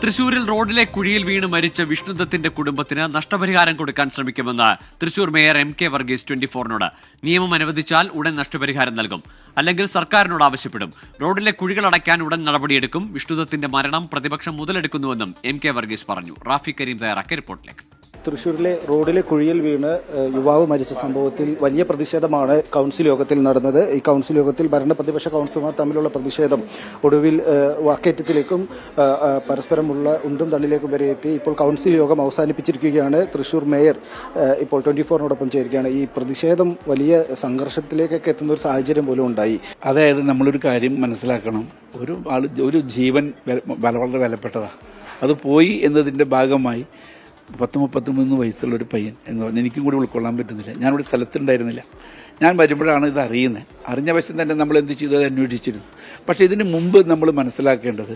തൃശൂരിൽ റോഡിലെ കുഴിയിൽ വീണ് മരിച്ച വിഷ്ണുദത്തിന്റെ കുടുംബത്തിന് നഷ്ടപരിഹാരം കൊടുക്കാൻ ശ്രമിക്കുമെന്ന് തൃശൂർ മേയർ MK വർഗീസ് 24നോട്. നിയമം അനുവദിച്ചാൽ ഉടൻ നഷ്ടപരിഹാരം നൽകും, അല്ലെങ്കിൽ സർക്കാരിനോട് ആവശ്യപ്പെടും. റോഡിലെ കുഴികൾ അടയ്ക്കാൻ ഉടൻ നടപടിയെടുക്കും. വിഷ്ണുദത്തിന്റെ മരണം പ്രതിപക്ഷം മുതലെടുക്കുന്നുവെന്നും MK വർഗീസ് പറഞ്ഞു. റാഫി കരീം തയ്യാറാക്കിയ റിപ്പോർട്ടിലേക്ക്. തൃശ്ശൂരിലെ റോഡിലെ കുഴിയിൽ വീണ് യുവാവ് മരിച്ച സംഭവത്തിൽ വലിയ പ്രതിഷേധമാണ് കൗൺസിൽ യോഗത്തിൽ നടന്നത്. ഈ കൗൺസിൽ യോഗത്തിൽ ഭരണ പ്രതിപക്ഷ കൗൺസിലർമാർ തമ്മിലുള്ള പ്രതിഷേധം ഒടുവിൽ വാക്കേറ്റത്തിലേക്കും പരസ്പരമുള്ള ഉന്തും തള്ളിലേക്കും വരെ എത്തി. ഇപ്പോൾ കൗൺസിൽ യോഗം അവസാനിപ്പിച്ചിരിക്കുകയാണ്. തൃശ്ശൂർ മേയർ ഇപ്പോൾ 24നോടൊപ്പം ചേരുകയാണ്. ഈ പ്രതിഷേധം വലിയ സംഘർഷത്തിലേക്കൊക്കെ എത്തുന്ന ഒരു സാഹചര്യം പോലും ഉണ്ടായി. അതായത് നമ്മളൊരു കാര്യം മനസ്സിലാക്കണം, ഒരു ജീവൻ വളരെ വിലപ്പെട്ടതാണ്. അത് പോയി എന്നതിൻ്റെ ഭാഗമായി 33 വയസ്സുള്ള ഒരു പയ്യൻ എന്ന് പറഞ്ഞാൽ എനിക്കും കൂടി ഉൾക്കൊള്ളാൻ പറ്റുന്നില്ല. ഞാനിവിടെ സ്ഥലത്തുണ്ടായിരുന്നില്ല. ഞാൻ വരുമ്പോഴാണ് ഇത് അറിയുന്നത്. അറിഞ്ഞ വശം തന്നെ നമ്മൾ എന്ത് ചെയ്തു, അത് അന്വേഷിച്ചിരുന്നു. പക്ഷേ ഇതിന് മുമ്പ് നമ്മൾ മനസ്സിലാക്കേണ്ടത്,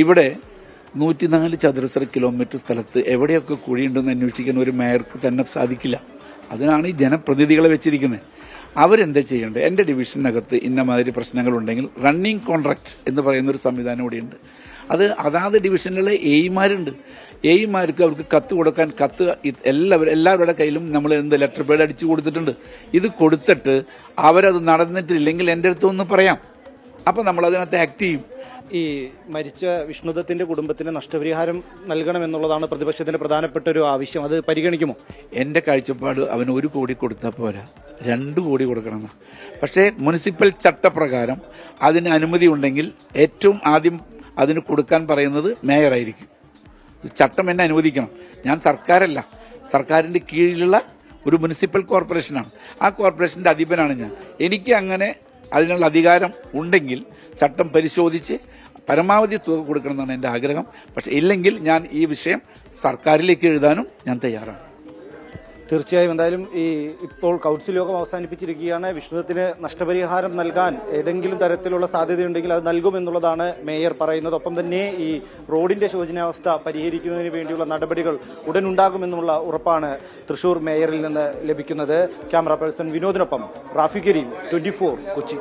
ഇവിടെ 104 ചതുരശ്ര കിലോമീറ്റർ സ്ഥലത്ത് എവിടെയൊക്കെ കുഴിയുണ്ടെന്ന് അന്വേഷിക്കാൻ ഒരു മേയർക്ക് തന്നെ സാധിക്കില്ല. അതിനാണ് ഈ ജനപ്രതിനിധികളെ വെച്ചിരിക്കുന്നത്. അവരെന്താ ചെയ്യേണ്ടത്? എൻ്റെ ഡിവിഷനകത്ത് ഇന്നമാതിരി പ്രശ്നങ്ങളുണ്ടെങ്കിൽ റണ്ണിങ് കോൺട്രാക്ട് എന്ന് പറയുന്നൊരു സംവിധാനം കൂടിയുണ്ട്. അതാത് ഡിവിഷനിലെ എയിമാരുണ്ട്. എയിമാർക്ക് അവർക്ക് കത്ത് കൊടുക്കാൻ എല്ലാവരുടെ കയ്യിലും നമ്മൾ ലെറ്റർ പേഡ് അടിച്ചു കൊടുത്തിട്ടുണ്ട്. ഇത് കൊടുത്തിട്ട് അവരത് നടന്നിട്ടില്ലെങ്കിൽ എൻ്റെ അടുത്ത് ഒന്ന് പറയാം. അപ്പം നമ്മൾ അതിനകത്ത് ആക്ട് ചെയ്യും. ഈ മരിച്ച വിഷ്ണുദത്തിന്റെ കുടുംബത്തിന് നഷ്ടപരിഹാരം നൽകണമെന്നുള്ളതാണ് പ്രതിപക്ഷത്തിന്റെ പ്രധാനപ്പെട്ട ഒരു ആവശ്യം. അത് പരിഗണിക്കുമോ? എൻ്റെ കാഴ്ചപ്പാട് അവന് 1 കോടി കൊടുത്താൽ പോരാ, 2 കോടി കൊടുക്കണമെന്നാണ്. പക്ഷേ മുനിസിപ്പൽ ചട്ടപ്രകാരം അതിന് അനുമതി ഉണ്ടെങ്കിൽ ഏറ്റവും ആദ്യം അതിന് കൊടുക്കാൻ പറയുന്നത് മേയറായിരിക്കും. ചട്ടം എന്നെ അനുവദിക്കണം. ഞാൻ സർക്കാരല്ല, സർക്കാരിൻ്റെ കീഴിലുള്ള ഒരു മുനിസിപ്പൽ കോർപ്പറേഷനാണ്. ആ കോർപ്പറേഷൻ്റെ അധിപനാണ് ഞാൻ. എനിക്ക് അങ്ങനെ അതിനുള്ള അധികാരം ഉണ്ടെങ്കിൽ ചട്ടം പരിശോധിച്ച് പരമാവധി തുക കൊടുക്കണമെന്നാണ് എൻ്റെ ആഗ്രഹം. പക്ഷേ ഇല്ലെങ്കിൽ ഞാൻ ഈ വിഷയം സർക്കാരിലേക്ക് എഴുതാനും ഞാൻ തയ്യാറാണ്. തീർച്ചയായും. എന്തായാലും ഇപ്പോൾ കൗൺസിൽ യോഗം അവസാനിപ്പിച്ചിരിക്കുകയാണ്. വിഷ്ണുദത്തിന് നഷ്ടപരിഹാരം നൽകാൻ ഏതെങ്കിലും തരത്തിലുള്ള സാധ്യതയുണ്ടെങ്കിൽ അത് നൽകുമെന്നുള്ളതാണ് മേയർ പറയുന്നത്. ഒപ്പം തന്നെ ഈ റോഡിന്റെ ശോചനീയാവസ്ഥ പരിഹരിക്കുന്നതിന് വേണ്ടിയുള്ള നടപടികൾ ഉടൻ ഉണ്ടാകുമെന്നുള്ള ഉറപ്പാണ് തൃശൂർ മേയറിൽ നിന്ന് ലഭിക്കുന്നത്. ക്യാമറ പേഴ്സൺ വിനോദിനൊപ്പം റാഫി കരീം, 24 കൊച്ചി.